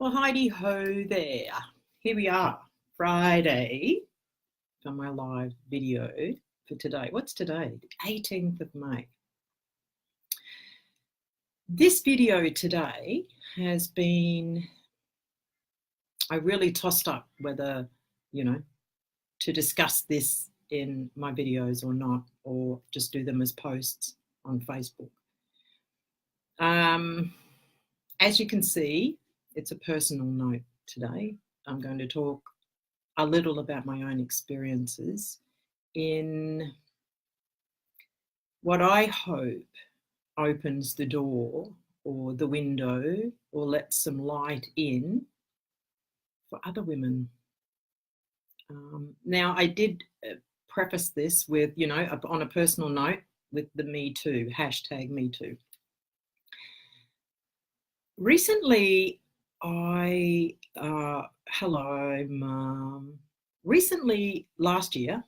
Well, Heidi ho there. Here we are, Friday, for my live video for today. What's today? The 18th of May. This video today has been, I really tossed up whether, to discuss this in my videos or not, or just do them as posts on Facebook. As you can see, it's a personal note today. I'm going to talk a little about my own experiences in what I hope opens the door or the window or lets some light in for other women. Now, I did preface this with, on a personal note with the Me Too, hashtag Me Too. Recently, hello, Mum. Recently, last year,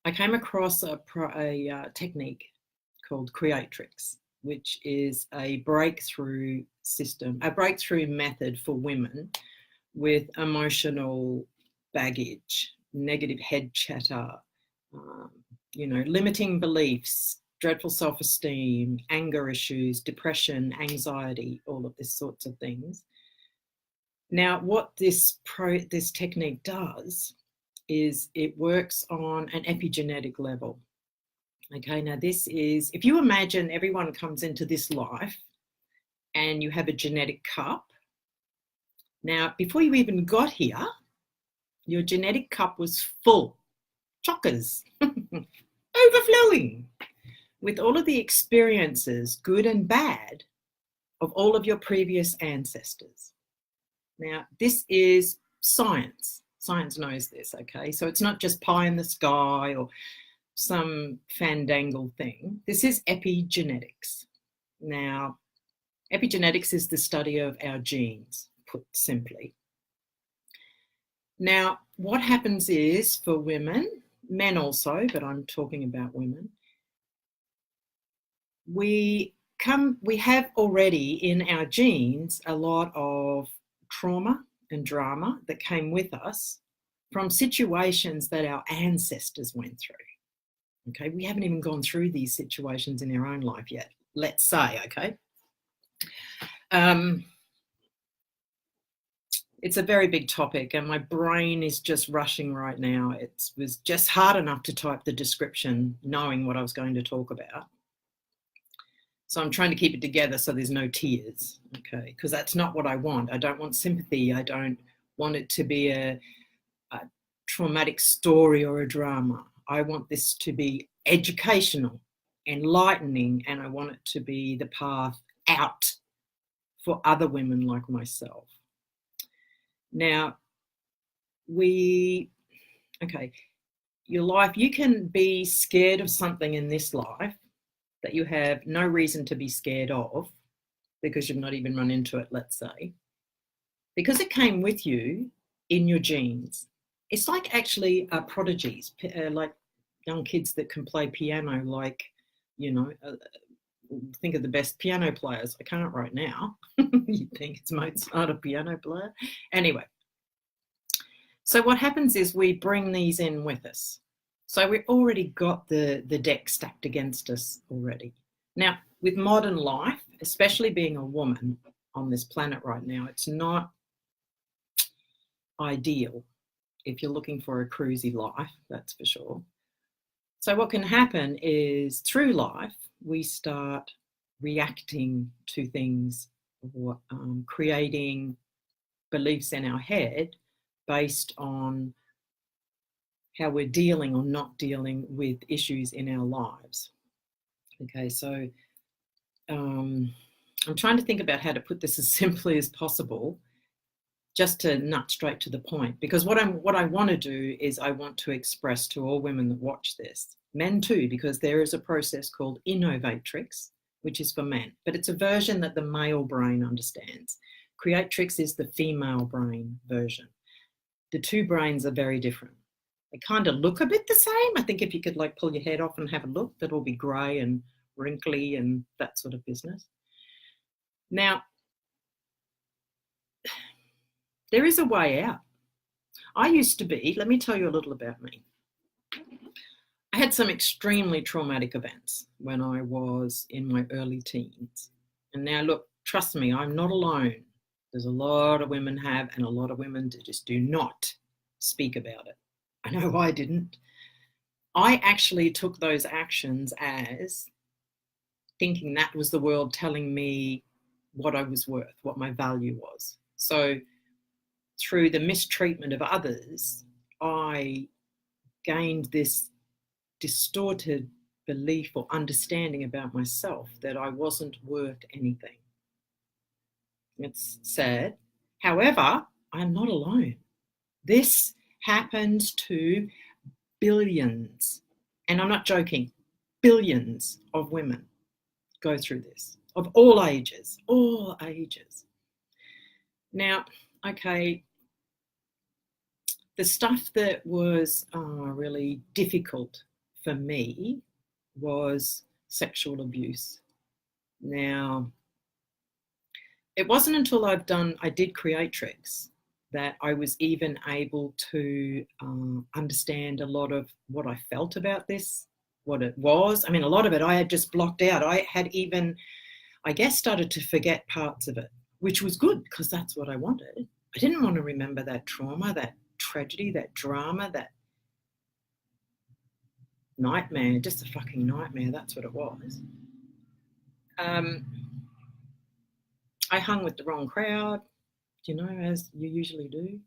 I came across a technique called Creatrix, which is a breakthrough system, a breakthrough method for women with emotional baggage, negative head chatter, limiting beliefs, dreadful self-esteem, anger issues, depression, anxiety, all of this sorts of things. Now, what this technique does is it works on an epigenetic level. Okay, now this is, if you imagine everyone comes into this life and you have a genetic cup. Now, before you even got here, your genetic cup was full, chockers, overflowing with all of the experiences, good and bad, of all of your previous ancestors. Now, this is science. Science knows this, okay? So it's not just pie in the sky or some fandangle thing. This is epigenetics. Now, epigenetics is the study of our genes, put simply. Now, what happens is for women, men also, but I'm talking about women, we have already in our genes a lot of trauma and drama that came with us from situations that our ancestors went through. Okay, we haven't even gone through these situations in our own life yet, let's say, okay? It's a very big topic and my brain is just rushing right now. It was just hard enough to type the description knowing what I was going to talk about. So I'm trying to keep it together so there's no tears, okay? Because that's not what I want. I don't want sympathy. I don't want it to be a traumatic story or a drama. I want this to be educational, enlightening, and I want it to be the path out for other women like myself. Now, your life, you can be scared of something in this life that you have no reason to be scared of because you've not even run into it, let's say, because it came with you in your genes. It's like actually prodigies, like young kids that can play piano, like, think of the best piano players. I can't right now. You'd think it's Mozart, a piano player. Anyway, so what happens is we bring these in with us. So we've already got the deck stacked against us already. Now, with modern life, especially being a woman on this planet right now, it's not ideal if you're looking for a cruisy life, that's for sure. So what can happen is through life, we start reacting to things or creating beliefs in our head based on how we're dealing or not dealing with issues in our lives. Okay, so I'm trying to think about how to put this as simply as possible, just to nut straight to the point, because what I want to do is I want to express to all women that watch this, men too, because there is a process called Innovatrix, which is for men, but it's a version that the male brain understands. Creatrix is the female brain version. The two brains are very different. They kind of look a bit the same. I think if you could like pull your head off and have a look, that'll be grey and wrinkly and that sort of business. Now, There is a way out. I used to be, let me tell you a little about me. I had some extremely traumatic events when I was in my early teens. And now, look, trust me, I'm not alone. There's a lot of women have, and a lot of women just do not speak about it. I know I didn't. I actually took those actions as thinking that was the world telling me what I was worth, what my value was. So through the mistreatment of others, I gained this distorted belief or understanding about myself that I wasn't worth anything. It's sad. However, I'm not alone. This happens to billions, and I'm not joking, billions of women go through this, of all ages, all ages. Now, okay, the stuff that was really difficult for me was sexual abuse. Now, it wasn't until I did Creatrix that I was even able to understand a lot of what I felt about this, what it was. I mean, a lot of it I had just blocked out. I had even, I guess, started to forget parts of it, which was good because that's what I wanted. I didn't want to remember that trauma, that tragedy, that drama, that nightmare, just a fucking nightmare. That's what it was. I hung with the wrong crowd, as you usually do.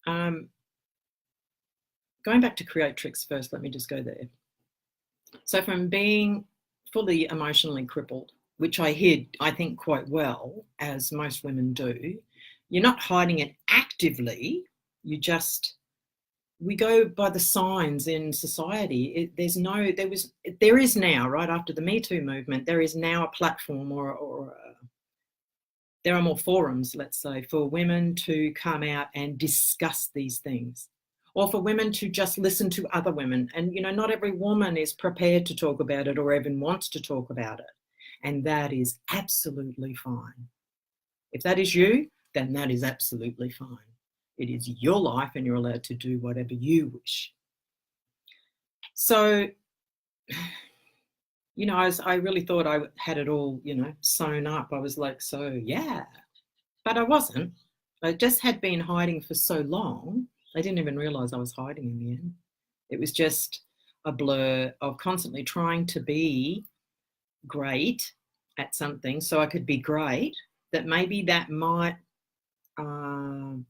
Going back to Creatrix first, let me just go there. So from being fully emotionally crippled, which I hid, I think, quite well, as most women do, you're not hiding it actively. We go by the signs in society. There is now, right after the Me Too movement, there is now a platform or there are more forums, let's say, for women to come out and discuss these things, or for women to just listen to other women. And, not every woman is prepared to talk about it or even wants to talk about it. And that is absolutely fine. If that is you, then that is absolutely fine. It is your life and you're allowed to do whatever you wish. So, I really thought I had it all, sewn up. I was like, so yeah, but I wasn't. I just had been hiding for so long. I didn't even realize I was hiding in the end. It was just a blur of constantly trying to be great at something so I could be great, that maybe that might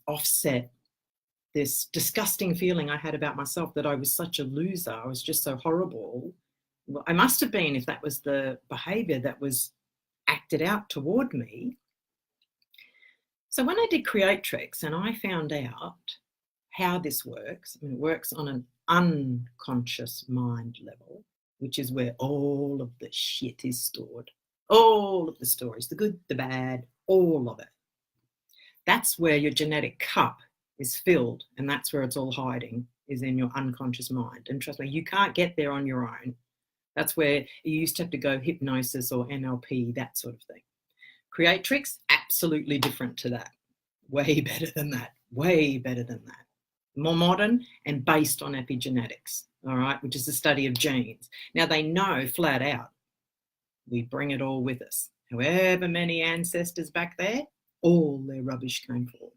offset this disgusting feeling I had about myself, that I was such a loser. I was just so horrible. Well, I must have been, if that was the behavior that was acted out toward me. So when I did Creatrix and I found out how this works, it works on an unconscious mind level, which is where all of the shit is stored. All of the stories, the good, the bad, all of it. That's where your genetic cup is filled, and that's where it's all hiding, is in your unconscious mind. And trust me, you can't get there on your own. That's where you used to have to go hypnosis or NLP, that sort of thing. Creatrix, absolutely different to that. Way better than that. Way better than that. More modern and based on epigenetics, all right, which is the study of genes. Now, they know flat out we bring it all with us. However many ancestors back there, all their rubbish came forward.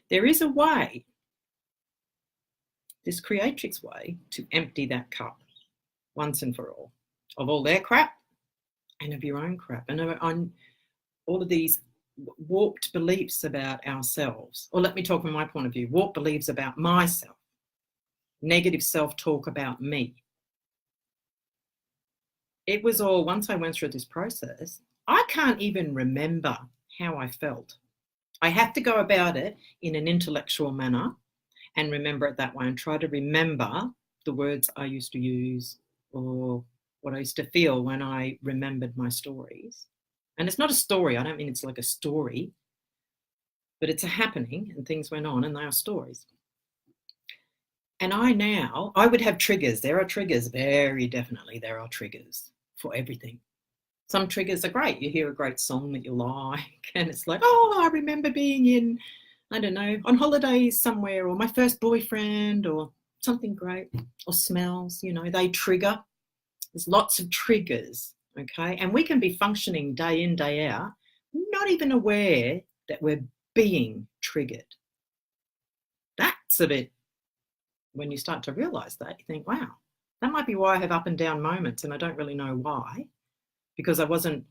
There is a way, this Creatrix way, to empty that cup once and for all, of all their crap and of your own crap, and on all of these warped beliefs about ourselves. Or let me talk from my point of view, warped beliefs about myself, negative self-talk about me. It was all, once I went through this process, I can't even remember how I felt. I have to go about it in an intellectual manner and remember it that way, and try to remember the words I used to use or what I used to feel when I remembered my stories. And it's not a story. I don't mean it's like a story, but it's a happening and things went on and they are stories. And I would have triggers. There are triggers, very definitely there are triggers for everything. Some triggers are great. You hear a great song that you like and it's like, oh, I remember being in I don't know, on holidays somewhere, or my first boyfriend, or something great, or smells, you know, they trigger. There's lots of triggers, okay? And we can be functioning day in, day out, not even aware that we're being triggered. That's a bit, when you start to realize that, you think, wow, that might be why I have up and down moments and I don't really know why, because I wasn't,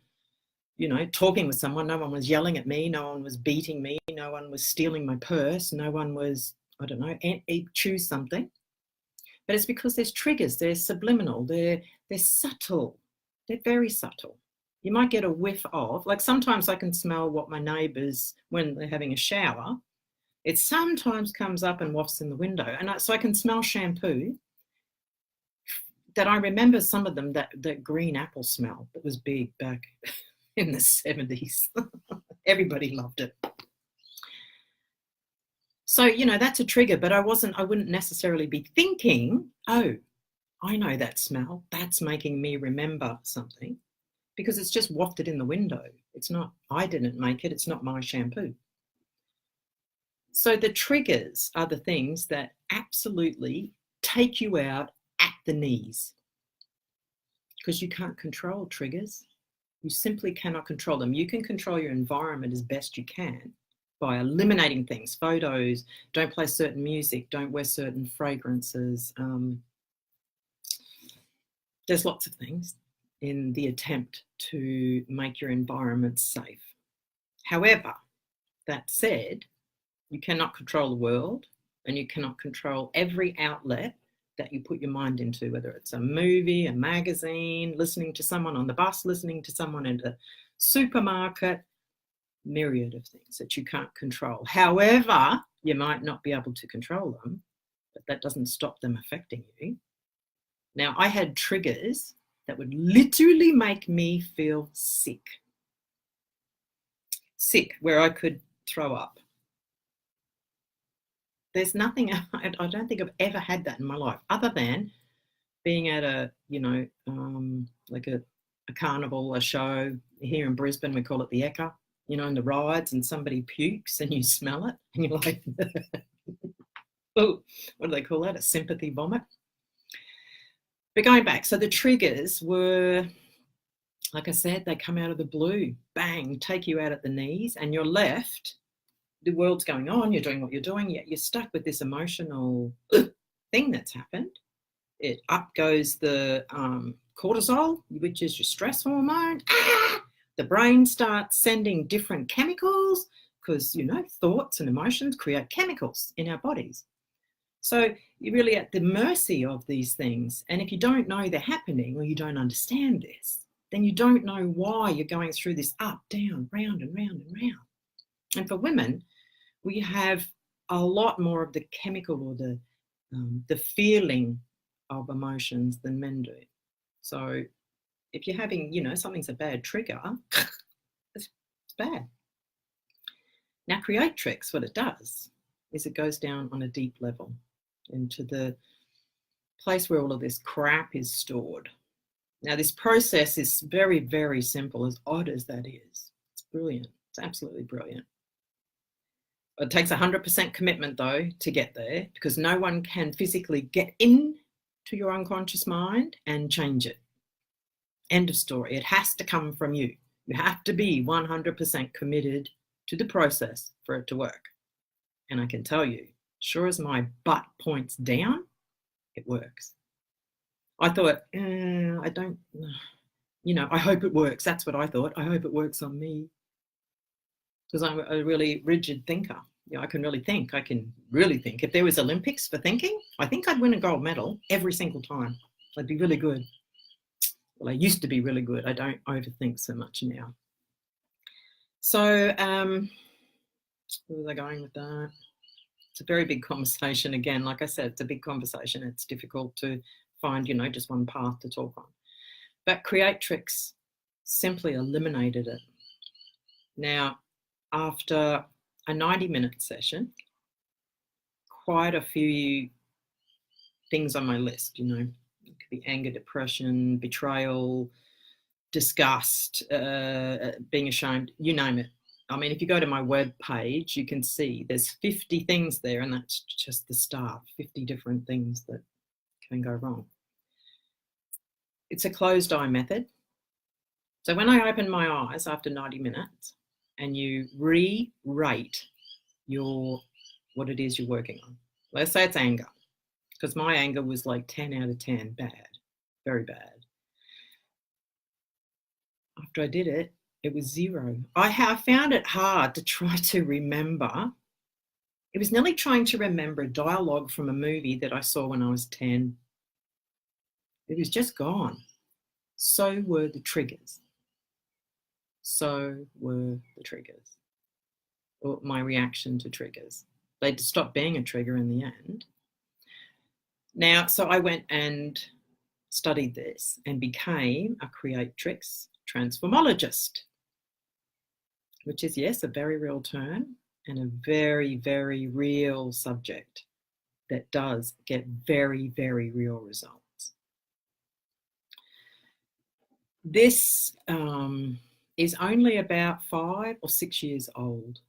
you know, talking with someone. No one was yelling at me. No one was beating me. No one was stealing my purse. No one was, I don't know, choose something. But it's because there's triggers. They're subliminal. They're subtle. They're very subtle. You might get a whiff of, like sometimes I can smell what my neighbours, when they're having a shower, it sometimes comes up and wafts in the window. And so I can smell shampoo that I remember some of them, that green apple smell that was big back in the 70s. Everybody loved it. So, you know, that's a trigger, but I wouldn't necessarily be thinking, oh, I know that smell. That's making me remember something, because it's just wafted in the window. It's not, I didn't make it. It's not my shampoo. So the triggers are the things that absolutely take you out at the knees, because you can't control triggers. You simply cannot control them. You can control your environment as best you can by eliminating things, photos, don't play certain music, don't wear certain fragrances. There's lots of things in the attempt to make your environment safe. However, that said, you cannot control the world, and you cannot control every outlet that you put your mind into, whether it's a movie, a magazine, listening to someone on the bus, listening to someone in the supermarket, myriad of things that you can't control. However, you might not be able to control them, but that doesn't stop them affecting you. Now, I had triggers that would literally make me feel sick, where I could throw up. There's nothing, I don't think I've ever had that in my life, other than being at a, you know, like a carnival, a show. Here in Brisbane, we call it the Ekka, you know, in the rides, and somebody pukes and you smell it and you're like, oh, what do they call that? A sympathy vomit. But going back, so the triggers were, like I said, they come out of the blue, bang, take you out at the knees, and you're left, the world's going on, you're doing what you're doing, yet you're stuck with this emotional thing that's happened. It up goes the cortisol, which is your stress hormone. The brain starts sending different chemicals, because, you know, thoughts and emotions create chemicals in our bodies. So you're really at the mercy of these things. And if you don't know they're happening, or you don't understand this, then you don't know why you're going through this up, down, round and round and round. And for women, we have a lot more of the chemical, or the feeling of emotions than men do. So if you're having, you know, something's a bad trigger, it's bad. Now, Creatrix, what it does is it goes down on a deep level into the place where all of this crap is stored. Now, this process is very, very simple, as odd as that is. It's brilliant. It's absolutely brilliant. It takes 100% commitment, though, to get there, because no one can physically get into your unconscious mind and change it. End of story. It has to come from you. You have to be 100% committed to the process for it to work. And I can tell you, sure as my butt points down, it works. I thought, I don't, you know, I hope it works. That's what I thought. I hope it works on me. Because I'm a really rigid thinker. You know, I can really think. I can really think. If there was Olympics for thinking, I think I'd win a gold medal every single time. I'd be really good. Well, I used to be really good. I don't overthink so much now. So, where was I going with that? It's a very big conversation. Again, like I said, it's a big conversation. It's difficult to find, you know, just one path to talk on. But Creatrix simply eliminated it. Now, after a 90-minute session, quite a few things on my list, you know, it could be anger, depression, betrayal, disgust, being ashamed, you name it. I mean, if you go to my web page, you can see there's 50 things there, and that's just the start, 50 different things that can go wrong. It's a closed eye method. So when I open my eyes after 90 minutes and you re-rate what it is you're working on. Let's say it's anger, because my anger was like 10 out of 10, bad, very bad. After I did it, it was 0. I found it hard to try to remember. It was nearly trying to remember a dialogue from a movie that I saw when I was 10. It was just gone. So were the triggers. So were the triggers. Or my reaction to triggers. They'd stopped being a trigger in the end. Now, so I went and studied this and became a creatrix transformologist, which is, yes, a very real term and a very, very real subject that does get very, very real results. This is only about 5 or 6 years old.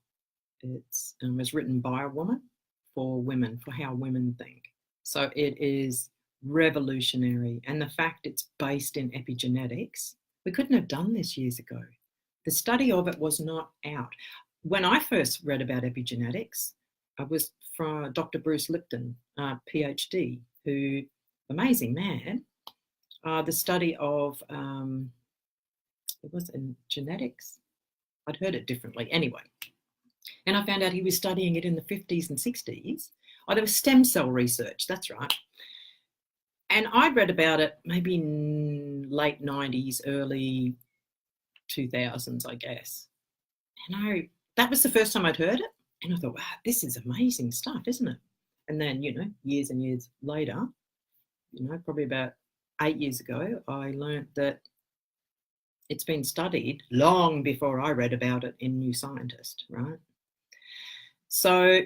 It was written by a woman for women, for how women think. So it is revolutionary. And the fact it's based in epigenetics, we couldn't have done this years ago. The study of it was not out. When I first read about epigenetics, I was from Dr. Bruce Lipton, PhD, who, amazing man, the study of, it was in genetics. I'd heard it differently. Anyway, and I found out he was studying it in the 50s and 60s. Oh, there was stem cell research, that's right. And I'd read about it maybe in late 90s, early 2000s, I guess. And that was the first time I'd heard it. And I thought, wow, this is amazing stuff, isn't it? And then, years and years later, probably about 8 years ago, I learned that it's been studied long before I read about it in New Scientist, right? So,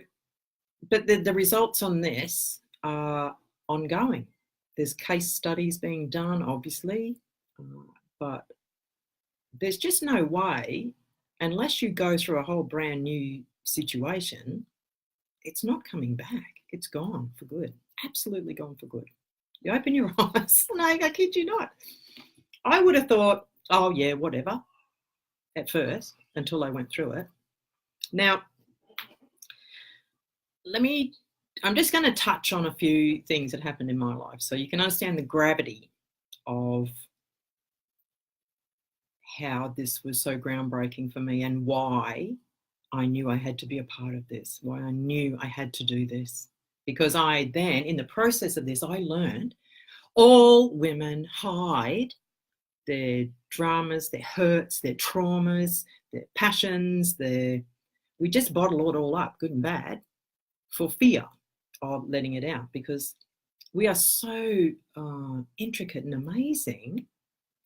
but the results on this are ongoing. There's case studies being done, obviously, but there's just no way, unless you go through a whole brand new situation, it's not coming back. It's gone for good, absolutely gone for good. You open your eyes, no, I kid you not. I would have thought, oh yeah, whatever, at first, until I went through it. Now, I'm just going to touch on a few things that happened in my life so you can understand the gravity of how this was so groundbreaking for me and why I knew I had to be a part of this, why I knew I had to do this. Because I then, in the process of this, I learned all women hide their dramas, their hurts, their traumas, their passions, we just bottle it all up, good and bad, for fear of letting it out, because we are so intricate and amazing.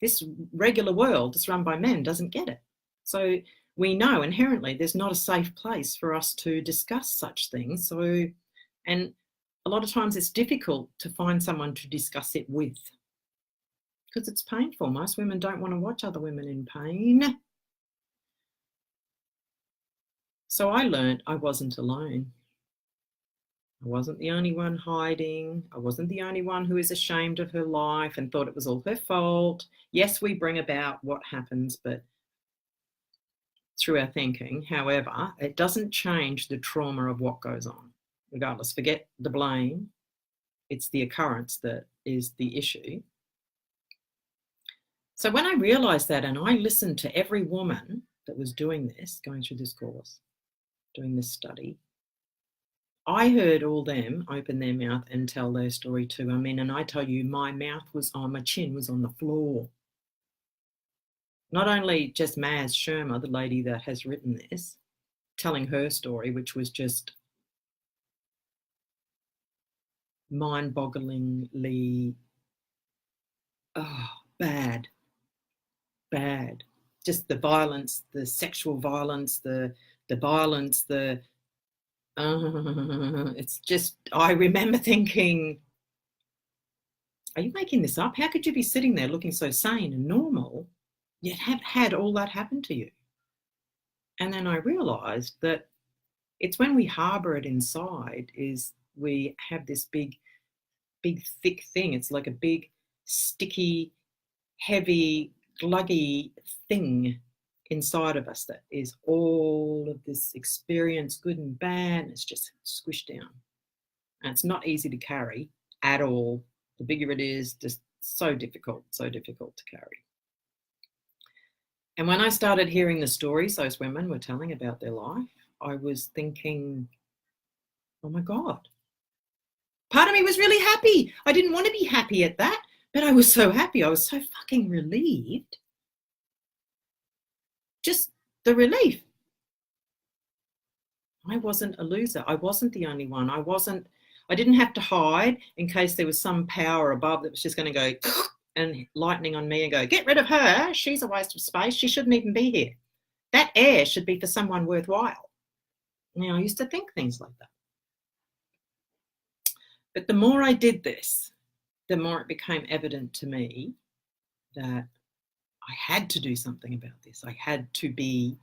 This regular world that's run by men doesn't get it. So we know inherently there's not a safe place for us to discuss such things. And a lot of times it's difficult to find someone to discuss it with because it's painful. Most women don't want to watch other women in pain. So I learned I wasn't alone. I wasn't the only one hiding. I wasn't the only one who is ashamed of her life and thought it was all her fault. Yes, we bring about what happens, but through our thinking. However, it doesn't change the trauma of what goes on. Regardless, forget the blame. It's the occurrence that is the issue. So when I realized that, and I listened to every woman that was doing this, going through this course, doing this study, I heard all them open their mouth and tell their story too. I mean, and I tell you, my chin was on the floor. Not only just Maz Shermer, the lady that has written this, telling her story, which was just mind-bogglingly bad. Just the violence, the sexual violence, the violence, it's just, I remember thinking, are you making this up? How could you be sitting there looking so sane and normal, yet have had all that happen to you? And then I realized that it's when we harbor it inside is we have this big, thick thing. It's like a big, sticky, heavy, gluggy thing inside of us that is all of this experience, good and bad, and it's just squished down. And it's not easy to carry at all. The bigger it is, just so difficult to carry. And when I started hearing the stories those women were telling about their life, I was thinking, oh my God. Part of me was really happy. I didn't want to be happy at that, but I was so happy. I was so fucking relieved. Just the relief. I wasn't a loser. I wasn't the only one. I didn't have to hide in case there was some power above that was just going to go and lightning on me and go, get rid of her. She's a waste of space. She shouldn't even be here. That air should be for someone worthwhile. You know, I used to think things like that. But the more I did this, the more it became evident to me that I had to do something about this. I had to be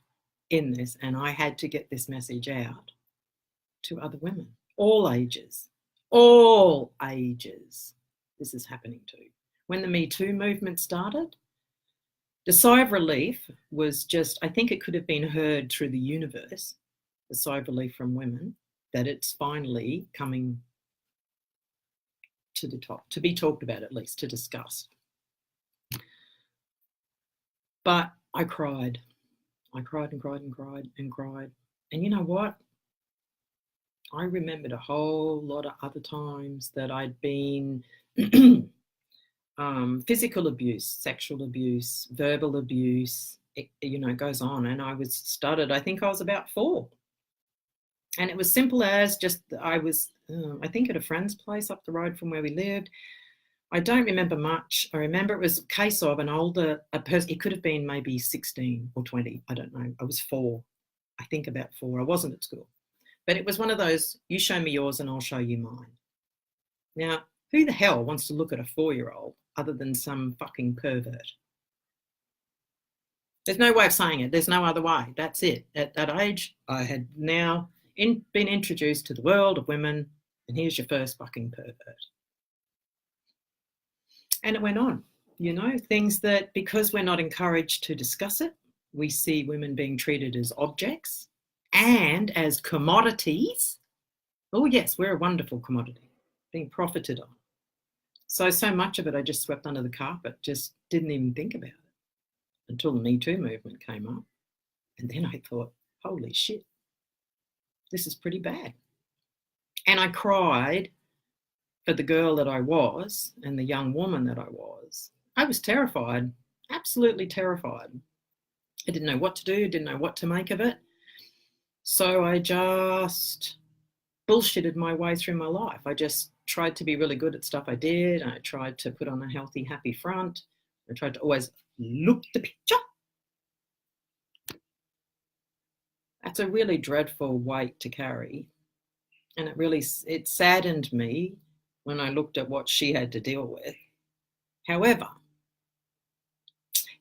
in this, and I had to get this message out to other women, all ages, this is happening to. When the Me Too movement started, the sigh of relief was just, I think it could have been heard through the universe, the sigh of relief from women, that it's finally coming to the top, to be talked about, at least to discuss. But I cried. I cried and cried and cried and cried. And you know what? I remembered a whole lot of other times that I'd been physical abuse, sexual abuse, verbal abuse, it goes on. And I think I was about 4. And it was simple as just, I think at a friend's place up the road from where we lived. I don't remember much. I remember it was a case of a person, it could have been maybe 16 or 20, I don't know. I was 4, I think about 4. I wasn't at school. But it was one of those, you show me yours and I'll show you mine. Now, who the hell wants to look at a 4-year-old other than some fucking pervert? There's no way of saying it. There's no other way. That's it. At that age, I had now been introduced to the world of women, and here's your first fucking pervert. And it went on, things that, because we're not encouraged to discuss it, we see women being treated as objects and as commodities. Oh yes, we're a wonderful commodity, being profited on. So much of it I just swept under the carpet, just didn't even think about it until the Me Too movement came up. And then I thought, holy shit, this is pretty bad. And I cried for the girl that I was and the young woman that I was. I was terrified, absolutely terrified. I didn't know what to do, didn't know what to make of it. So I just bullshitted my way through my life. I just tried to be really good at stuff I did. I tried to put on a healthy, happy front. I tried to always look the picture. That's a really dreadful weight to carry. And it saddened me when I looked at what she had to deal with. However,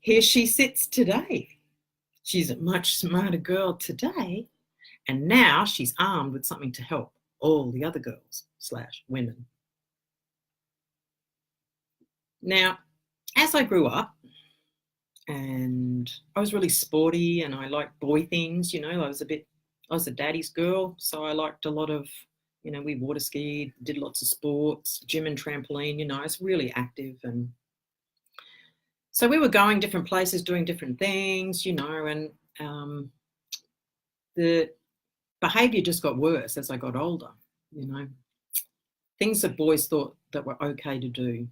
here she sits today. She's a much smarter girl today. And now she's armed with something to help all the other girls / women. Now, as I grew up, and I was really sporty and I liked boy things, I was a daddy's girl. So I liked a lot of, we water skied, did lots of sports, gym and trampoline, I was really active. And so we were going different places, doing different things, and the behavior just got worse as I got older, things that boys thought that were okay to do,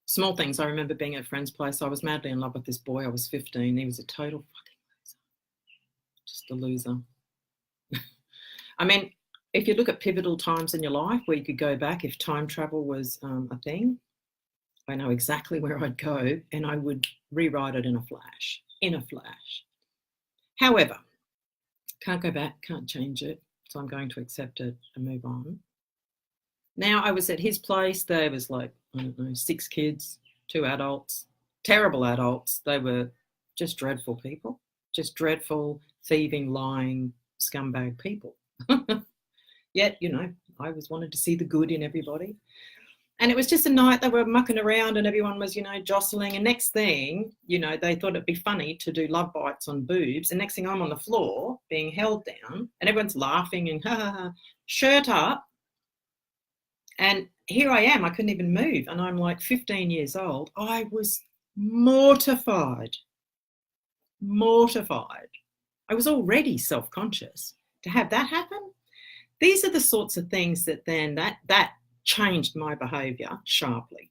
small things. I remember being at a friend's place. I was madly in love with this boy. I was 15. He was a total fucking loser. Just a loser. I mean, if you look at pivotal times in your life where you could go back, if time travel was a thing, I know exactly where I'd go and I would rewrite it in a flash. However, can't go back, can't change it. So I'm going to accept it and move on. Now I was at his place. There was 6 kids, 2 adults, terrible adults. They were Just dreadful people, just dreadful, thieving, lying, scumbag people. Yet, I always wanted to see the good in everybody. And it was just a night they were mucking around and everyone was, jostling. And next thing, they thought it'd be funny to do love bites on boobs. And next thing I'm on the floor being held down and everyone's laughing and ha ha ha, shirt up. And here I am, I couldn't even move. And I'm like 15 years old. I was mortified. I was already self-conscious. To have that happen, these are the sorts of things that then that changed my behaviour sharply.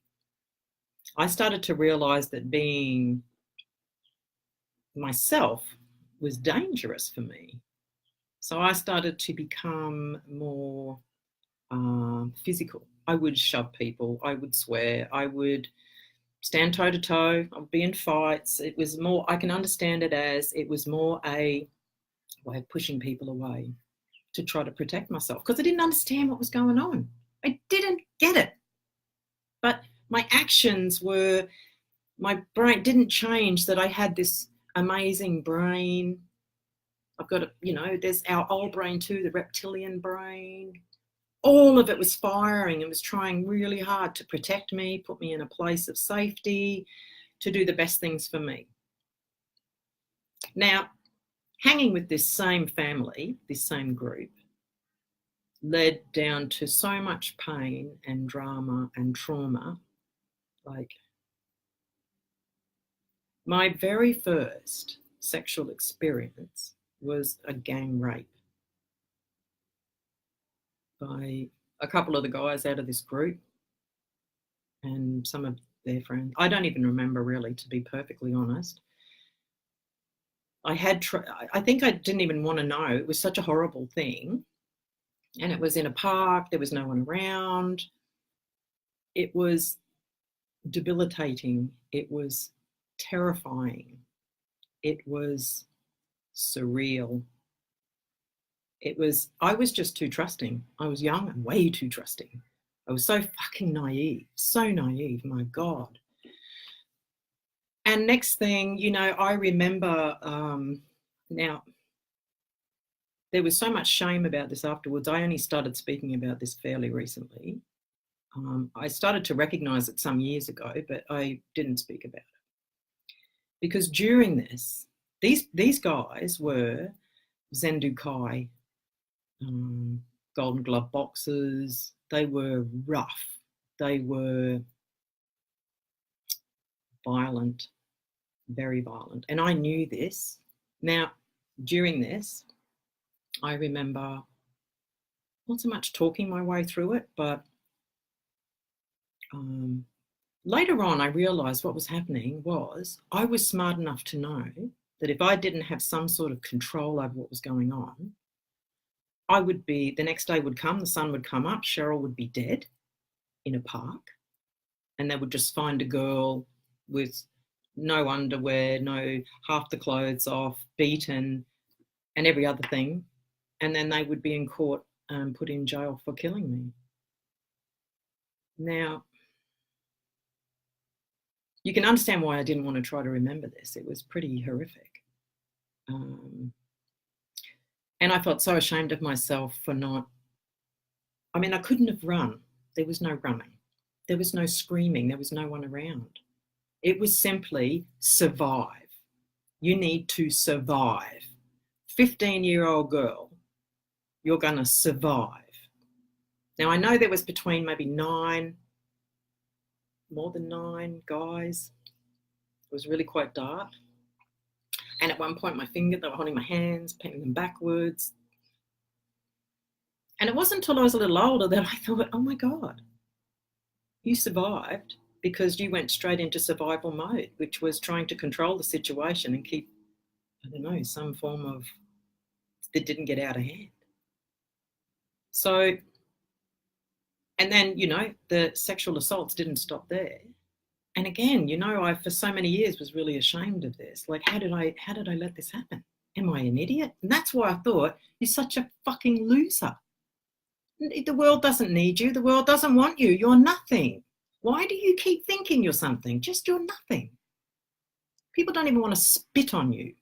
I started to realise that being myself was dangerous for me. So I started to become more physical. I would shove people, I would swear, I would stand toe to toe, I would be in fights. It was more, I can understand it as, it was more a way of pushing people away to try to protect myself because I didn't understand what was going on. I didn't get it. But my actions were, my brain didn't change that I had this amazing brain. I've got, there's our old brain too, the reptilian brain. All of it was firing and was trying really hard to protect me, put me in a place of safety, to do the best things for me. Now, hanging with this same family, this same group, led down to so much pain and drama and trauma. Like, my very first sexual experience was a gang rape by a couple of the guys out of this group and some of their friends. I don't even remember really, to be perfectly honest. I think I didn't even want to know. It was such a horrible thing. And it was in a park. There was no one around. It was debilitating. It was terrifying. It was surreal. I was just too trusting. I was young and way too trusting. I was so fucking naive, my God. And next thing, I remember, now, there was so much shame about this afterwards. I only started speaking about this fairly recently. I started to recognise it some years ago, but I didn't speak about it. Because during this, these guys were Zendukai, Golden Glove boxers. They were rough. They were violent, very violent. And I knew this. Now, during this, I remember not so much talking my way through it, but later on I realised what was happening was I was smart enough to know that if I didn't have some sort of control over what was going on, the next day would come, the sun would come up, Cheryl would be dead in a park, and they would just find a girl with no underwear, no half the clothes off, beaten, and every other thing. And then they would be in court and put in jail for killing me. Now, you can understand why I didn't want to try to remember this. It was pretty horrific. And I felt so ashamed of myself for I couldn't have run. There was no running. There was no screaming. There was no one around. It was simply survive. You need to survive. 15-year-old girl, you're going to survive. Now, I know there was between maybe more than 9 guys. It was really quite dark. And at one point, they were holding my hands, painting them backwards. And it wasn't until I was a little older that I thought, oh my God, you survived because you went straight into survival mode, which was trying to control the situation and keep, some form of, that didn't get out of hand. So, and then, the sexual assaults didn't stop there. And again, I, for so many years, was really ashamed of this. Like, how did I let this happen? Am I an idiot? And that's why I thought, you're such a fucking loser. The world doesn't need you. The world doesn't want you. You're nothing. Why do you keep thinking you're something? Just you're nothing. People don't even want to spit on you.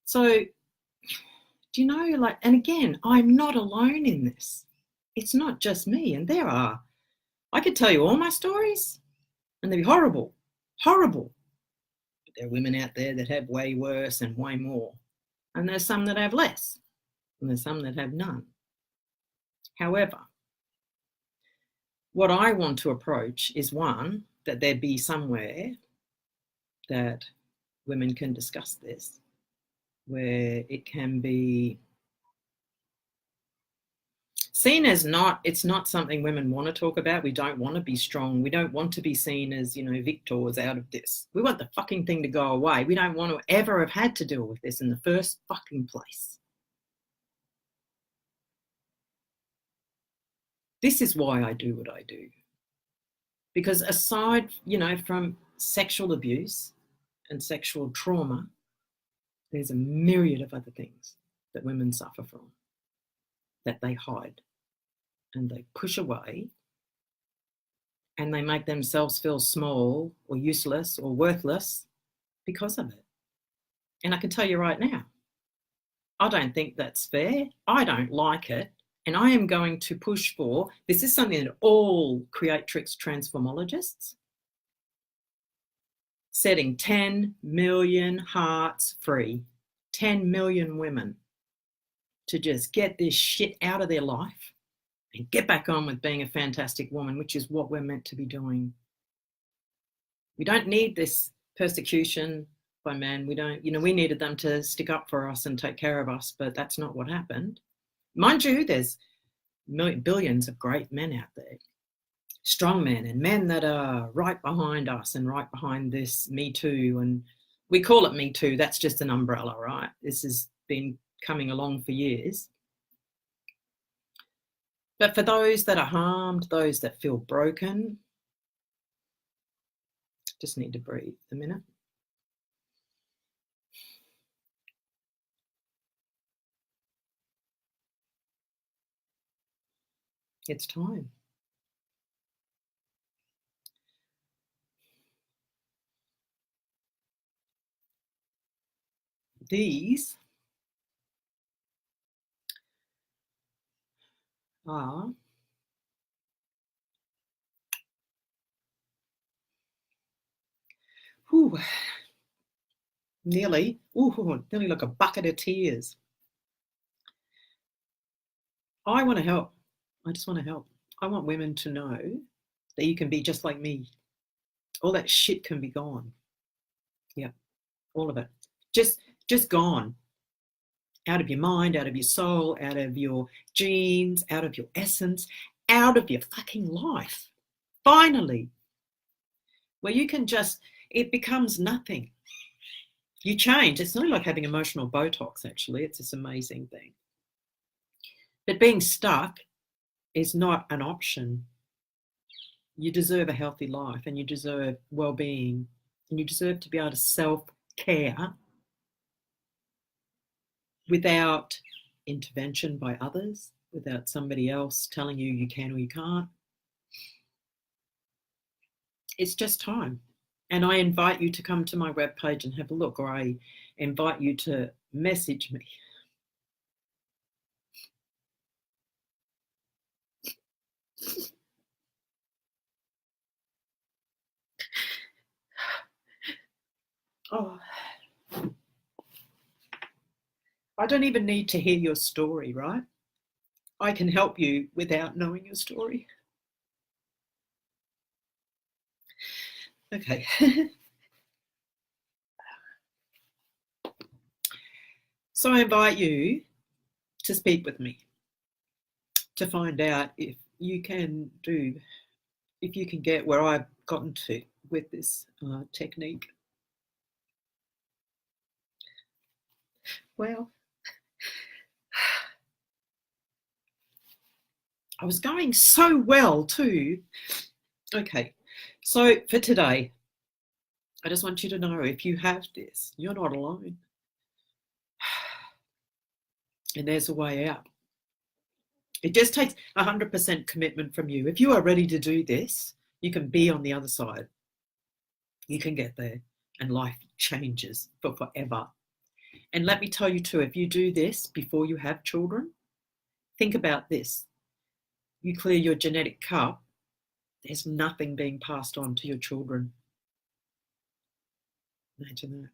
So, do you know, like, and again, I'm not alone in this. It's not just me. And I could tell you all my stories and they'd be horrible, horrible. But there are women out there that have way worse and way more. And there's some that have less. And there's some that have none. However, what I want to approach is one, that there be somewhere that women can discuss this, where it can be seen as it's not something women want to talk about. We don't want to be strong. We don't want to be seen as, victors out of this. We want the fucking thing to go away. We don't want to ever have had to deal with this in the first fucking place. This is why I do what I do. Because aside, from sexual abuse and sexual trauma, there's a myriad of other things that women suffer from that they hide and they push away and they make themselves feel small or useless or worthless because of it. And I can tell you right now, I don't think that's fair. I don't like it. And I am going to push for, this is something that all creatrix transformologists, setting 10 million hearts free, 10 million women to just get this shit out of their life and get back on with being a fantastic woman, which is what we're meant to be doing. We don't need this persecution by men. We don't, we needed them to stick up for us and take care of us, but that's not what happened. Mind you, there's billions of great men out there, strong men and men that are right behind us and right behind this Me Too. And we call it Me Too. That's just an umbrella, right? This has been coming along for years. But for those that are harmed, those that feel broken, just need to breathe a minute. It's time. These are nearly like a bucket of tears. I want to help. I just want to help. I want women to know that you can be just like me. All that shit can be gone. Yeah, all of it. Just gone. Out of your mind, out of your soul, out of your genes, out of your essence, out of your fucking life. Finally. Where you can it becomes nothing. You change. It's not like having emotional Botox, actually. It's this amazing thing. But being stuck is not an option. You deserve a healthy life and you deserve well-being and you deserve to be able to self-care without intervention by others, without somebody else telling you you can or you can't. It's just time. And I invite you to come to my webpage and have a look, or I invite you to message me. Oh, I don't even need to hear your story, right? I can help you without knowing your story. Okay. So I invite you to speak with me to find out if you can get where I've gotten to with this technique. Well, I was going so well too. Okay, so for today, I just want you to know, if you have this, you're not alone. And there's a way out. It just takes 100% commitment from you. If you are ready to do this, you can be on the other side. You can get there and life changes for forever. And let me tell you too, if you do this before you have children, think about this. You clear your genetic cup, there's nothing being passed on to your children. Imagine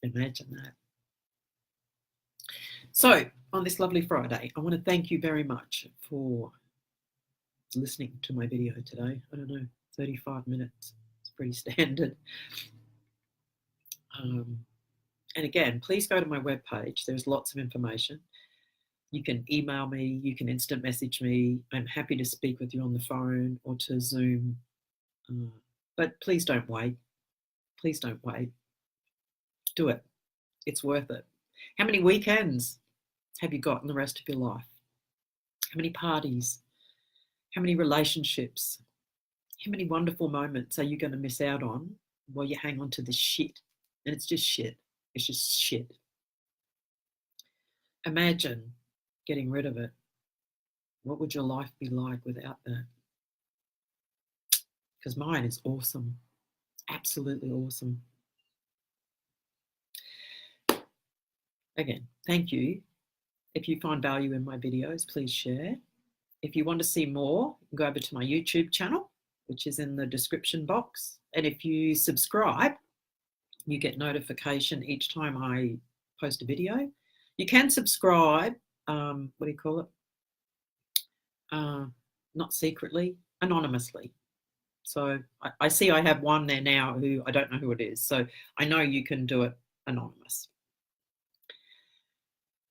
that. Imagine that. So on this lovely Friday, I want to thank you very much for listening to my video today. I don't know, 35 minutes. It's pretty standard. And again, please go to my webpage. There's lots of information. You can email me, you can instant message me. I'm happy to speak with you on the phone or to Zoom. But please don't wait. Please don't wait. Do it. It's worth it. How many weekends have you got in the rest of your life? How many parties? How many relationships? How many wonderful moments are you going to miss out on while you hang on to this shit? And it's just shit. It's just shit. Imagine getting rid of it. What would your life be like without that? Because mine is awesome. Absolutely awesome. Again, thank you. If you find value in my videos, please share. If you want to see more, go over to my YouTube channel, which is in the description box. And if you subscribe, you get notification each time I post a video. You can subscribe, what do you call it? Not secretly, anonymously. So I see I have one there now who I don't know who it is. So I know you can do it anonymous.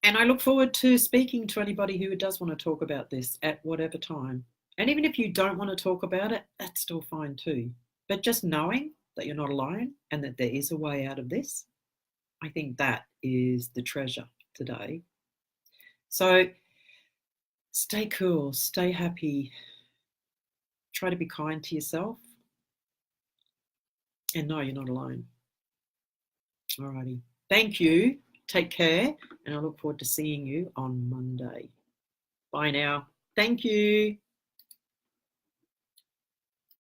And I look forward to speaking to anybody who does want to talk about this at whatever time. And even if you don't want to talk about it, that's still fine too. But just knowing that you're not alone and that there is a way out of this, I think that is the treasure today. So stay cool, stay happy, try to be kind to yourself, and know you're not alone. Alrighty. Thank you. Take care, and I look forward to seeing you on Monday. Bye now. Thank you.